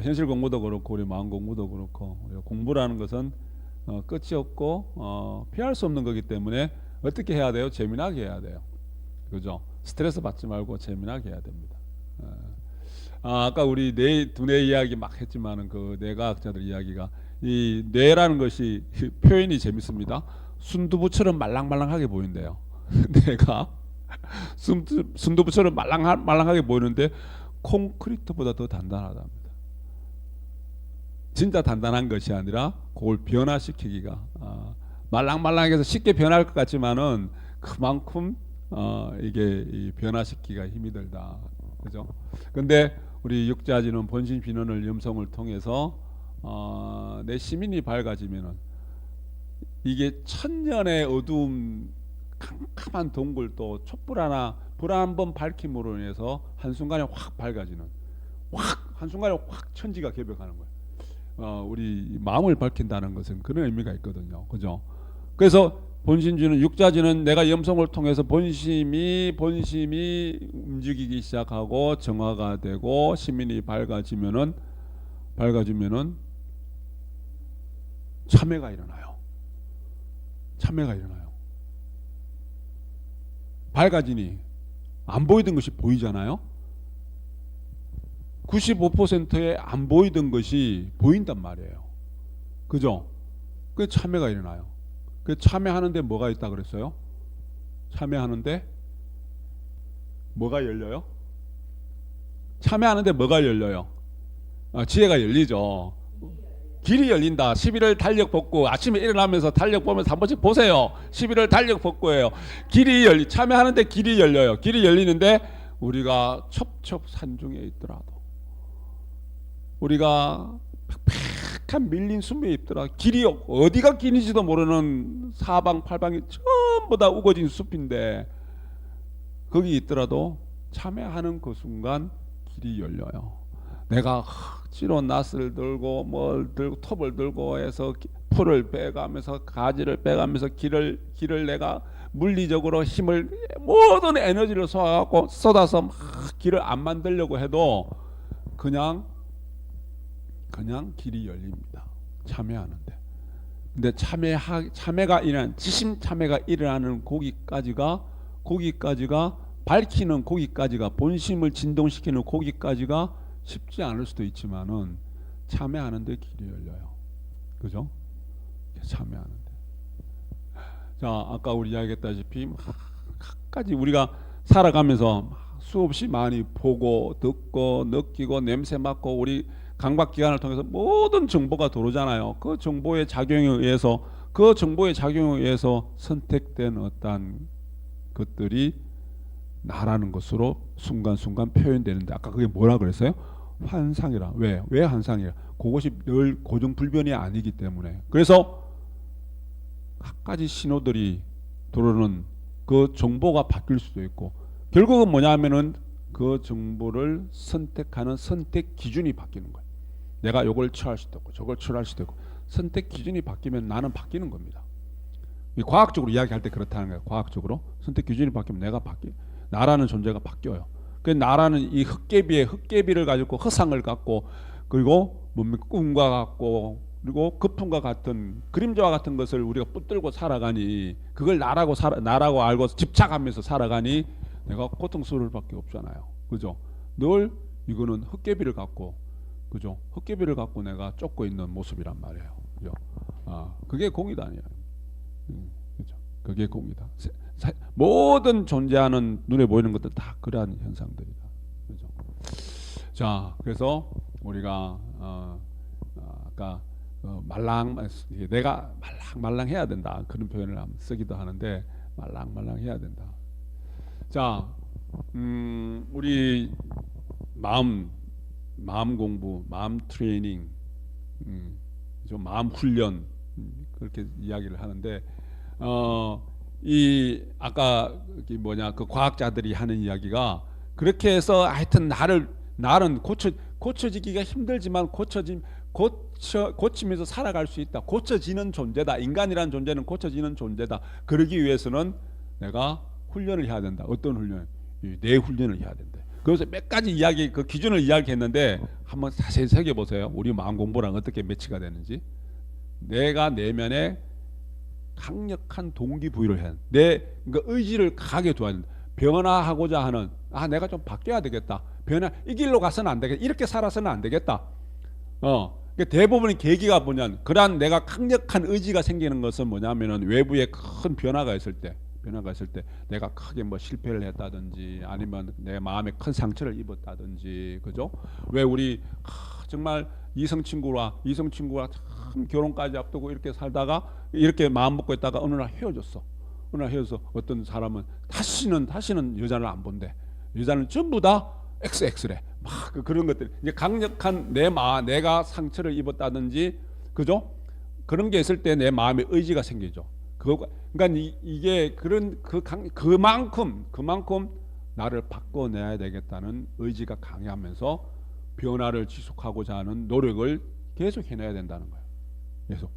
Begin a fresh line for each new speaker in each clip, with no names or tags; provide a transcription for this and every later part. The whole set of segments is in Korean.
현실 공부도 그렇고 우리 마음 공부도 그렇고 우리가 공부라는 것은 끝이 없고 피할 수 없는 거기 때문에 어떻게 해야 돼요? 재미나게 해야 돼요. 그죠? 스트레스 받지 말고 재미나게 해야 됩니다. 아까 우리 두뇌 이야기 막 했지만은 그 뇌과학자들 이야기가 이 뇌라는 것이 표현이 재밌습니다. 순두부처럼 말랑말랑하게 보인대요. 뇌가 순두부처럼 말랑하게 보이는데 콘크리트보다 더 단단하답니다. 진짜 단단한 것이 아니라 그걸 변화시키기가 말랑말랑해서 쉽게 변할 것 같지만은 그만큼 이게 변화시키기가 힘이 들다. 그죠? 근데 우리 육자지는 본신 비논을 염성을 통해서 내 시민이 밝아지면은 이게 천년의 어두움 캄캄한 동굴도 촛불 하나 불 한 번 밝힘으로 인해서 한순간에 확 밝아지는 한순간에 확 천지가 개벽하는 거예요. 우리 마음을 밝힌다는 것은 그런 의미가 있거든요. 그죠? 그래서 본신주는 육자지는 내가 염성을 통해서 본심이 움직이기 시작하고 정화가 되고 시민이 밝아지면은 참회가 일어나요. 참회가 일어나요. 밝아지니 안 보이던 것이 보이잖아요. 95%의 안 보이던 것이 보인단 말이에요. 그죠? 그 참회가 일어나요. 그 참회하는데 뭐가 있다 그랬어요? 참회하는데 뭐가 열려요? 참회하는데 뭐가 열려요? 지혜가 열리죠. 길이 열린다. 11월 달력 복구. 아침에 일어나면서 달력 보면서 한 번씩 보세요. 11월 달력 복구예요. 참여하는데 길이 열려요. 길이 열리는데 우리가 첩첩산중에 있더라도 우리가 빽빽한 밀린 숲에 있더라. 길이 어디가 길인지도 모르는 사방팔방이 전부 다 우거진 숲인데 거기 있더라도 참여하는 그 순간 길이 열려요. 내가 찌로 낫을 들고 뭘 들고 톱을 들고 해서 풀을 빼가면서 가지를 빼가면서 길을 내가 물리적으로 힘을 모든 에너지를 쏟아갖고 쏟아서 막 길을 안 만들려고 해도 그냥 길이 열립니다. 참여하는데. 근데 참회가 일어나는 지심 참회가 일어나는 거기까지가 밝히는 거기까지가 본심을 진동시키는 거기까지가 쉽지 않을 수도 있지만은 참여하는데 길이 열려요. 그죠? 참여하는데. 자, 아까 우리 이야기했다시피 각가지 우리가 살아가면서 수없이 많이 보고 듣고 느끼고 냄새 맡고 우리 감각기관을 통해서 모든 정보가 들어오잖아요. 그 정보의 작용에 의해서 선택된 어떤 것들이 나라는 것으로 순간순간 표현되는데 아까 그게 뭐라 그랬어요? 환상이라. 왜 환상이라? 그것이 늘 고정불변이 아니기 때문에. 그래서 각가지 신호들이 들어오는 그 정보가 바뀔 수도 있고 결국은 뭐냐면은 그 정보를 선택하는 선택 기준이 바뀌는 거예요. 내가 이걸 취할 수도 있고 저걸 취할 수도 있고 선택 기준이 바뀌면 나는 바뀌는 겁니다. 과학적으로 이야기할 때 그렇다는 거예요. 과학적으로 선택 기준이 바뀌면 나라는 존재가 바뀌어요. 그 나라는 이 흙개비를 가지고 허상을 갖고 그리고 꿈과 같고 그리고 거품과 같은 그림자와 같은 것을 우리가 붙들고 살아가니 그걸 나라고 알고 집착하면서 살아가니 내가 고통스러울 밖에 없잖아요. 그죠? 늘 이거는 흙개비를 갖고 그죠? 흙개비를 갖고 내가 쫓고 있는 모습이란 말이에요. 그죠? 그게 공이다 아니에요. 그죠? 그게 공이다. 모든 존재하는 눈에 보이는 것들 다 그러한 현상들이다. 그죠? 자, 그래서 우리가 아까 내가 말랑해야 된다 그런 표현을 쓰기도 하는데 말랑해야 된다. 자, 우리 마음 공부, 마음 트레이닝, 좀 마음 훈련 그렇게 이야기를 하는데 이 아까 그 과학자들이 하는 이야기가 그렇게 해서 하여튼 나는 고쳐지기가 힘들지만 고치면서 살아갈 수 있다. 고쳐지는 존재다. 인간이라는 존재는 고쳐지는 존재다. 그러기 위해서는 내가 훈련을 해야 된다. 어떤 훈련? 뇌 훈련을 해야 된다. 그래서 몇 가지 이야기 그 기준을 이야기했는데 한번 자세히 새겨 보세요. 우리 마음 공부랑 어떻게 매치가 되는지. 내가 내면에 강력한 동기부여를 해야 돼. 내 그러니까 의지를 강하게 둬야 된다. 변화하고자 하는 내가 좀 바뀌어야 되겠다. 이 길로 가서는 안 되겠다. 이렇게 살아서는 안 되겠다. 그러니까 대부분의 계기가 뭐냐면 그러한 내가 강력한 의지가 생기는 것은 뭐냐면은 외부에 큰 변화가 있을 때 내가 크게 뭐 실패를 했다든지 아니면 내 마음에 큰 상처를 입었다든지 그죠? 왜 우리 정말 이성 친구와 참 결혼까지 앞두고 이렇게 살다가 이렇게 마음 먹고 있다가 어느 날 헤어졌어. 어떤 사람은 다시는 여자를 안 본대. 여자는 전부 다 XX래. 막 그런 것들 이제 강력한 내가 상처를 입었다든지 그죠? 그런 게 있을 때 내 마음에 의지가 생기죠. 그러니까 이게 그만큼 나를 바꿔내야 되겠다는 의지가 강하면서 변화를 지속하고자 하는 노력을 계속 해내야 된다는 거예요. 계속.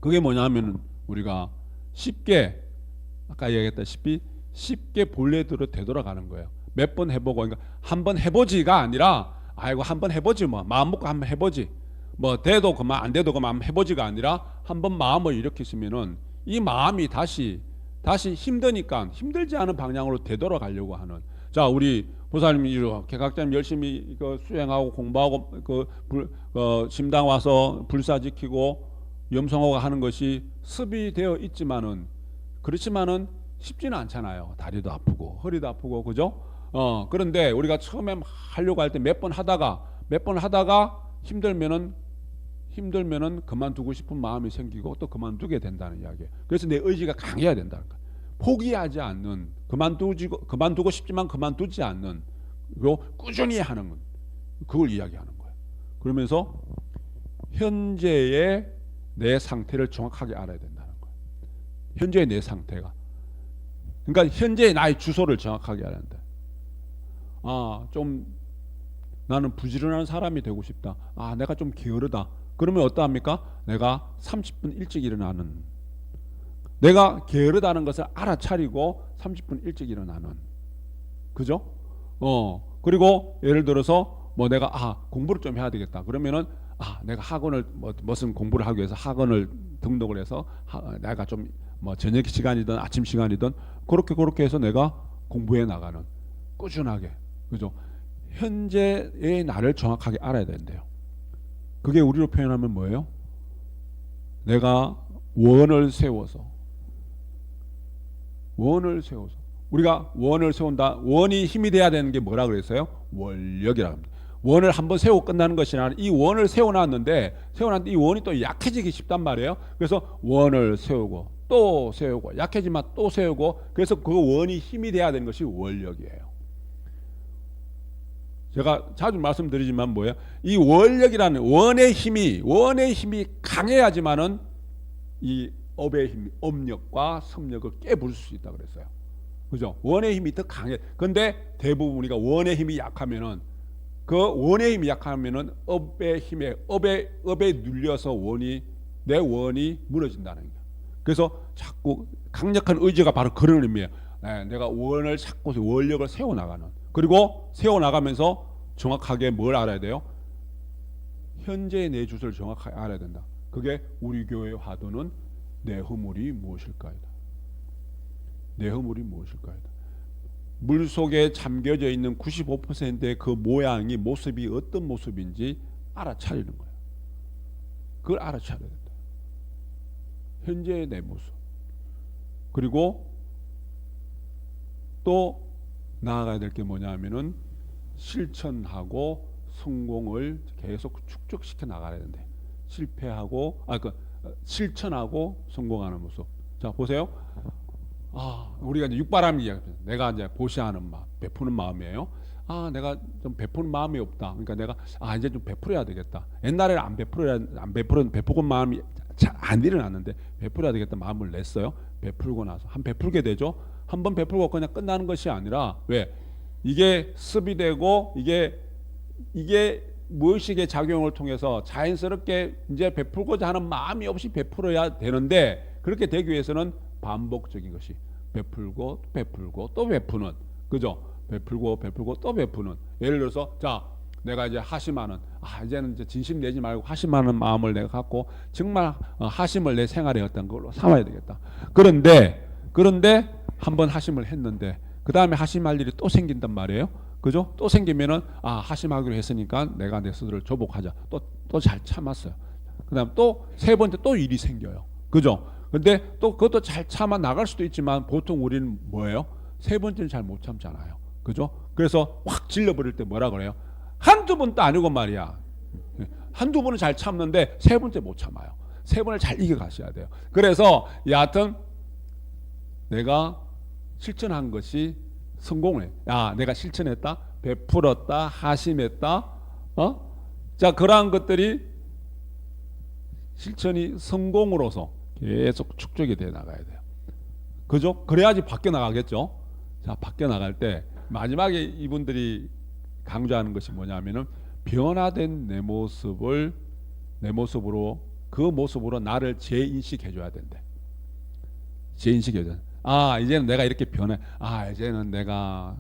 그게 뭐냐면 우리가 쉽게 아까 얘기했다시피 쉽게 본래대로 되돌아가는 거예요. 몇 번 해보고 그러니까 한번 해보지가 아니라 한번 해보지 뭐 마음 먹고 한번 해보지 뭐 돼도 그만 안 돼도 그만 한번 해보지가 아니라 한번 마음을 일으켰으면은 이 마음이 다시 힘드니까 힘들지 않은 방향으로 되돌아가려고 하는 자 우리 보살님이 이렇게 각자님 열심히 수행하고 공부하고 심당 와서 불사 지키고 염송하고 하는 것이 습이 되어 있지만은 그렇지만은 쉽지는 않잖아요. 다리도 아프고 허리도 아프고 그죠? 그런데 우리가 처음에 하려고 할 때 몇 번 하다가 힘들면은 그만두고 싶은 마음이 생기고 또 그만두게 된다는 이야기예요. 그래서 내 의지가 강해야 된다는 거예요. 포기하지 않는 그만두고 싶지만 그만두지 않는 그리고 꾸준히 하는 건 그걸 이야기하는 거예요. 그러면서 현재의 내 상태를 정확하게 알아야 된다는 거예요. 현재의 내 상태가 그러니까 현재의 나의 주소를 정확하게 알아야 된다. 좀 나는 부지런한 사람이 되고 싶다. 내가 좀 게으르다. 그러면 어떠합니까? 내가 30분 일찍 일어나는 내가 게으르다는 것을 알아차리고 30분 일찍 일어나는 그죠? 그리고 예를 들어서 뭐 내가 공부를 좀 해야 되겠다. 그러면은 내가 학원을 무슨 공부를 하기 위해서 학원을 등록을 해서 내가 좀 뭐 저녁 시간이든 아침 시간이든 그렇게 해서 내가 공부해 나가는 꾸준하게 그죠? 현재의 나를 정확하게 알아야 된대요. 그게 우리로 표현하면 뭐예요? 내가 원을 세워서 우리가 원을 세운다. 원이 힘이 돼야 되는 게 뭐라 그랬어요? 원력이라고 합니다. 원을 한번 세우고 끝나는 것이 아니라 이 원을 세워놨는데 이 원이 또 약해지기 쉽단 말이에요. 그래서 원을 세우고 또 세우고 약해지면 또 세우고 그래서 그 원이 힘이 돼야 되는 것이 원력이에요. 제가 자주 말씀드리지만 뭐예요? 이 원력이라는 원의 힘이 강해야지만은 이 업의 힘, 업력과 섭력을 깨부술 수 있다 그랬어요. 그죠? 원의 힘이 더 강해. 근데 대부분 우리가 원의 힘이 약하면은 업에 눌려서 내 원이 무너진다는 거예요. 그래서 자꾸 강력한 의지가 바로 그런 의미예요. 내가 원을 찾고 원력을 세워나가는. 그리고 세워나가면서 정확하게 뭘 알아야 돼요? 현재의 내 주소를 정확하게 알아야 된다. 그게 우리 교회의 화두는 내 허물이 무엇일까이다. 내 허물이 무엇일까이다. 물 속에 잠겨져 있는 95%의 그 모습이 어떤 모습인지 알아차리는 거예요. 그걸 알아차려야 된다. 현재의 내 모습. 그리고 또 나아가야 될 게 뭐냐 하면은 실천하고 성공을 계속 축적시켜 나가야 된대. 실천하고 성공하는 모습. 자, 보세요. 우리가 이제 육바람이 이야기합니다. 내가 이제 보시하는 마음, 베푸는 마음이에요. 내가 좀 베푸는 마음이 없다. 그러니까 내가 이제 좀 베풀어야 되겠다. 옛날에는 베푸는 마음이 잘 안 일어났는데 베풀어야 되겠다 마음을 냈어요. 베풀고 나서 베풀게 되죠. 한번 베풀고 그냥 끝나는 것이 아니라 왜? 이게 습이 되고 이게 무의식의 작용을 통해서 자연스럽게 이제 베풀고자 하는 마음이 없이 베풀어야 되는데 그렇게 되기 위해서는 반복적인 것이 베풀고 또 베푸는 그죠? 베풀고 또 베푸는. 예를 들어서 자 내가 이제 하심하는 이제는 이제 진심 내지 말고 하심하는 마음을 내가 갖고 정말 하심을 내 생활의 어떤 걸로 삼아야 되겠다. 그런데 한번 하심을 했는데 그 다음에 하심할 일이 또 생긴단 말이에요. 그죠? 또 생기면은 하심하기로 했으니까 내가 내 스스로를 조복하자. 또 잘 참았어요. 그다음 또 세 번째 또 일이 생겨요. 그죠? 근데 또 그것도 잘 참아 나갈 수도 있지만 보통 우리는 뭐예요? 세 번째는 잘 못 참잖아요. 그죠? 그래서 확 질러버릴 때 뭐라 그래요? 한두 번도 아니고 말이야. 한두 번은 잘 참는데 세 번째 못 참아요. 세 번을 잘 이겨가셔야 돼요. 그래서 여하튼 내가 실천한 것이 성공을 내가 실천했다, 베풀었다, 하심했다. 자 그러한 것들이 실천이 성공으로서 계속 축적이 돼 나가야 돼요. 그죠? 그래야지 바뀌어 나가겠죠. 자 바뀌어 나갈 때 마지막에 이분들이 강조하는 것이 뭐냐면은 변화된 내 모습으로 그 모습으로 나를 재인식해 줘야 된대. 재인식해 줘. 이제는 내가 이렇게 변해. 이제는 내가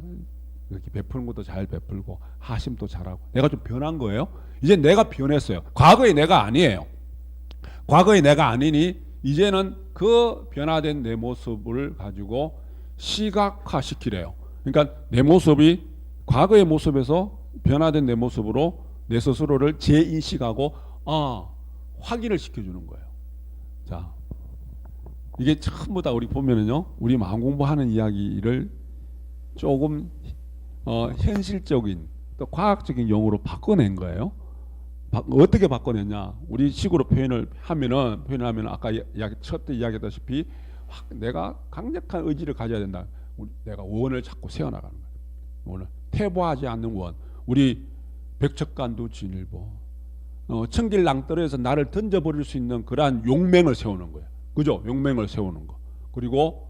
이렇게 베푸는 것도 잘 베풀고 하심도 잘하고 내가 좀 변한 거예요. 이제 내가 변했어요. 과거의 내가 아니에요. 과거의 내가 아니니 이제는 그 변화된 내 모습을 가지고 시각화시키래요. 그러니까 내 모습이 과거의 모습에서 변화된 내 모습으로 내 스스로를 재인식하고 확인을 시켜주는 거예요. 자, 이게 전부 다 우리 보면은요, 우리 마음 공부하는 이야기를 조금 현실적인 또 과학적인 용어로 바꿔낸 거예요. 어떻게 바꿔냈냐? 우리 식으로 표현을 하면은 아까 첫 때 이야기했다시피 내가 강력한 의지를 가져야 된다. 내가 원을 자꾸 세워나가는 거예요. 원을 퇴보하지 않는 원. 우리 백척간도 진일보. 청길낭떠러에서 나를 던져버릴 수 있는 그러한 용맹을 세우는 거예요. 그죠? 용맹을 세우는 거. 그리고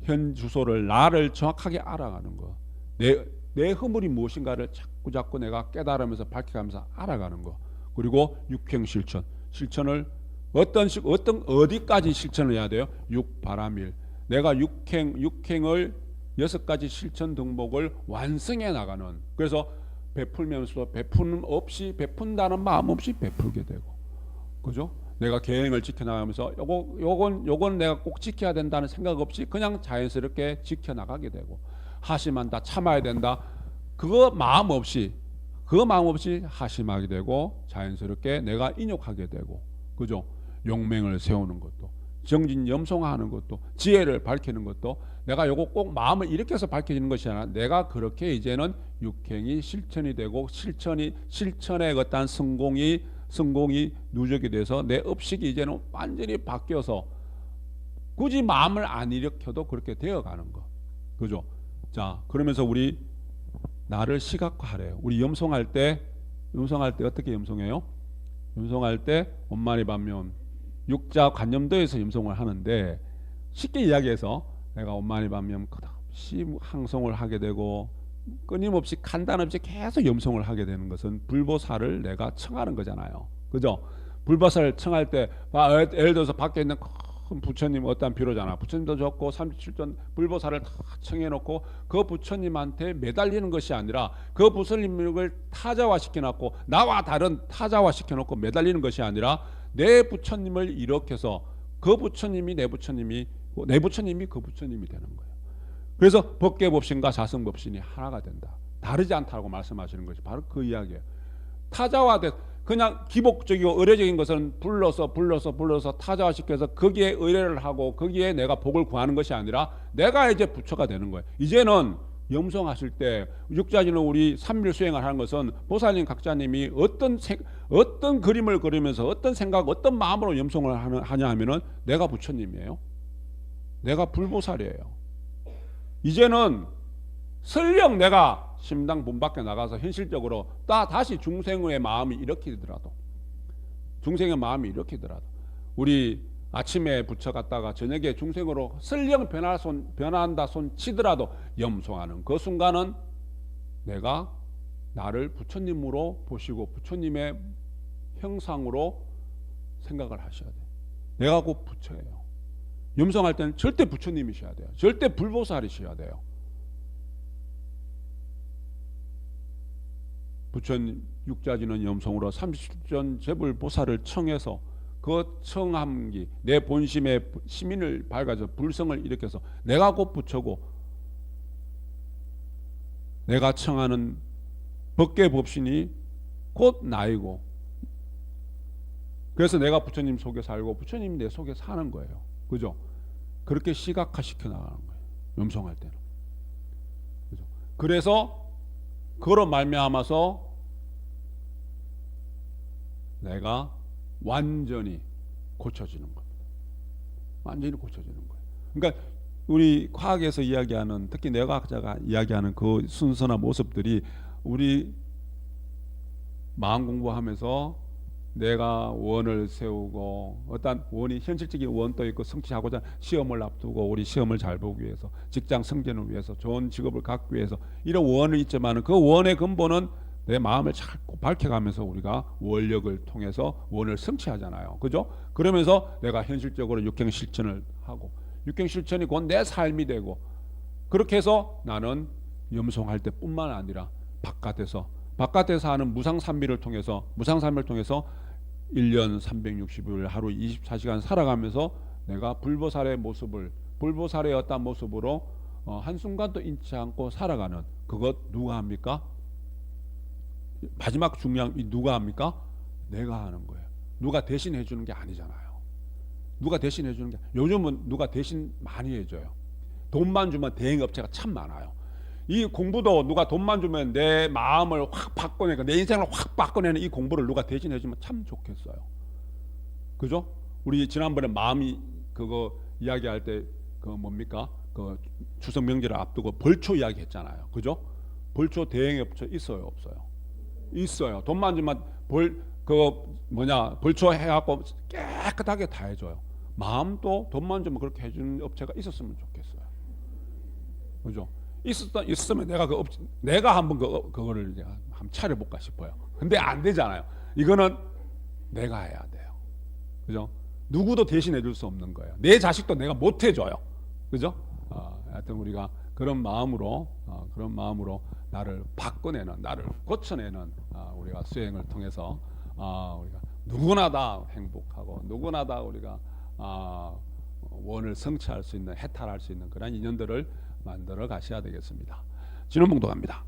현 주소를 나를 정확하게 알아가는 거. 내 허물이 무엇인가를 자꾸 내가 깨달으면서 밝혀가면서 알아가는 거. 그리고 육행 실천을 어디까지 실천을 해야 돼요? 육바라밀. 내가 육행을 6가지 실천 등목을 완성해 나가는. 그래서 베풀면서도 베푼다는 마음 없이 베풀게 되고, 그죠? 내가 계행을 지켜나가면서 요건 내가 꼭 지켜야 된다는 생각 없이 그냥 자연스럽게 지켜나가게 되고, 하심한다, 참아야 된다, 그거 마음 없이 하심하게 되고 자연스럽게 내가 인욕하게 되고, 그죠? 용맹을 세우는 것도, 정진염송하는 것도, 지혜를 밝히는 것도 내가 요거 꼭 마음을 일으켜서 밝혀지는 것이 아니라 내가 그렇게 이제는 육행이 실천이 되고 실천의 어떤 성공이 누적이 돼서 내 업식이 이제는 완전히 바뀌어서 굳이 마음을 안 일으켜도 그렇게 되어가는 거. 그죠? 자, 그러면서 우리 나를 시각화하래요. 우리 염송할 때 어떻게 염송해요? 염송할 때 원만히 반면 육자 관념도에서 염송을 하는데, 쉽게 이야기해서 내가 원만히 반면 끝없이 항송을 하게 되고 끊임없이 간단 없이 계속 염송을 하게 되는 것은 불보살을 내가 청하는 거잖아요. 그죠? 불보살을 청할 때 예를 들어서 밖에 있는 큰 부처님 어떤 비로잖아. 부처님도 좋고 37전 불보살을 다 청해놓고 그 부처님한테 매달리는 것이 아니라 그 부처님을 타자화시켜놓고 나와 다른 타자화시켜놓고 매달리는 것이 아니라 내 부처님을 일으켜서 그 부처님이 내 부처님이 그 부처님이 되는 거예요. 그래서 법계법신과 자성법신이 하나가 된다. 다르지 않다고 말씀하시는 것이 바로 그 이야기예요. 타자화돼 그냥 기복적이고 의례적인 것은 불러서 타자화시켜서 거기에 의례를 하고 거기에 내가 복을 구하는 것이 아니라 내가 이제 부처가 되는 거예요. 이제는 염송하실 때 육자지는 우리 삼밀 수행을 하는 것은 보살님 각자님이 어떤 그림을 그리면서 어떤 생각 어떤 마음으로 염송을 하냐 하면은 내가 부처님이에요. 내가 불보살이에요. 이제는 설령 내가 심당 문 밖에 나가서 현실적으로 다시 중생의 마음이 일으키더라도 우리 아침에 부처 갔다가 저녁에 중생으로 설령 변한다 손 치더라도 염송하는 그 순간은 내가 나를 부처님으로 보시고 부처님의 형상으로 생각을 하셔야 돼요. 내가 곧 부처예요. 염송할 때는 절대 부처님이셔야 돼요. 절대 불보살이셔야 돼요. 부처님 육자지는 염송으로 37전 재불보살을 청해서 그 청함기 내 본심의 시민을 밝아서 불성을 일으켜서 내가 곧 부처고 내가 청하는 법계 법신이 곧 나이고 그래서 내가 부처님 속에 살고 부처님이 내 속에 사는 거예요. 그죠? 그렇게 시각화시켜 나가는 거예요. 염송할 때는. 그죠? 그래서 그로 말미암아서 내가 완전히 고쳐지는 겁니다. 완전히 고쳐지는 거예요. 그러니까 우리 과학에서 이야기하는 특히 뇌과학자가 이야기하는 그 순서나 모습들이 우리 마음 공부하면서 내가 원을 세우고 어떤 원이 현실적인 원도 있고 성취하고자 시험을 앞두고 우리 시험을 잘 보기 위해서 직장 승진을 위해서 좋은 직업을 갖기 위해서 이런 원은 있지만 그 원의 근본은 내 마음을 자꾸 밝혀가면서 우리가 원력을 통해서 원을 성취하잖아요. 그죠? 그러면서 내가 현실적으로 육경 실천을 하고 육경 실천이 곧 내 삶이 되고 그렇게 해서 나는 염송할 때뿐만 아니라 바깥에서 하는 무상삼비를 통해서 1년 360일 하루 24시간 살아가면서 내가 불보살의 모습을 불보살의 어떤 모습으로 한순간도 잊지 않고 살아가는 그것 누가 합니까? 마지막 중요한 이 누가 합니까? 내가 하는 거예요. 누가 대신 해주는 게 아니잖아요. 누가 대신 해주는 게 요즘은 누가 대신 많이 해줘요. 돈만 주면 대행업체가 참 많아요. 이 공부도 누가 돈만 주면 내 마음을 확 바꿔내고 내 인생을 확 바꿔내는 이 공부를 누가 대신 해주면 참 좋겠어요. 그죠? 우리 지난번에 마음이 그거 이야기할 때 그 뭡니까? 그 추석 명절을 앞두고 벌초 이야기했잖아요. 그죠? 벌초 대행업체 있어요, 없어요? 있어요. 돈만 주면 벌초 해갖고 깨끗하게 다 해줘요. 마음도 돈만 주면 그렇게 해주는 업체가 있었으면 좋겠어요. 그죠? 있었으면 내가 한번 그거를 이제 한번 차려볼까 싶어요. 근데 안 되잖아요. 이거는 내가 해야 돼요. 그죠? 누구도 대신 해줄 수 없는 거예요. 내 자식도 내가 못 해줘요. 그죠? 하여튼 우리가 그런 마음으로 나를 바꿔내는, 나를 고쳐내는 우리가 수행을 통해서 우리가 누구나 다 행복하고 누구나 다 우리가 원을 성취할 수 있는, 해탈할 수 있는 그런 인연들을 만들어 가셔야 되겠습니다. 진원봉도 갑니다.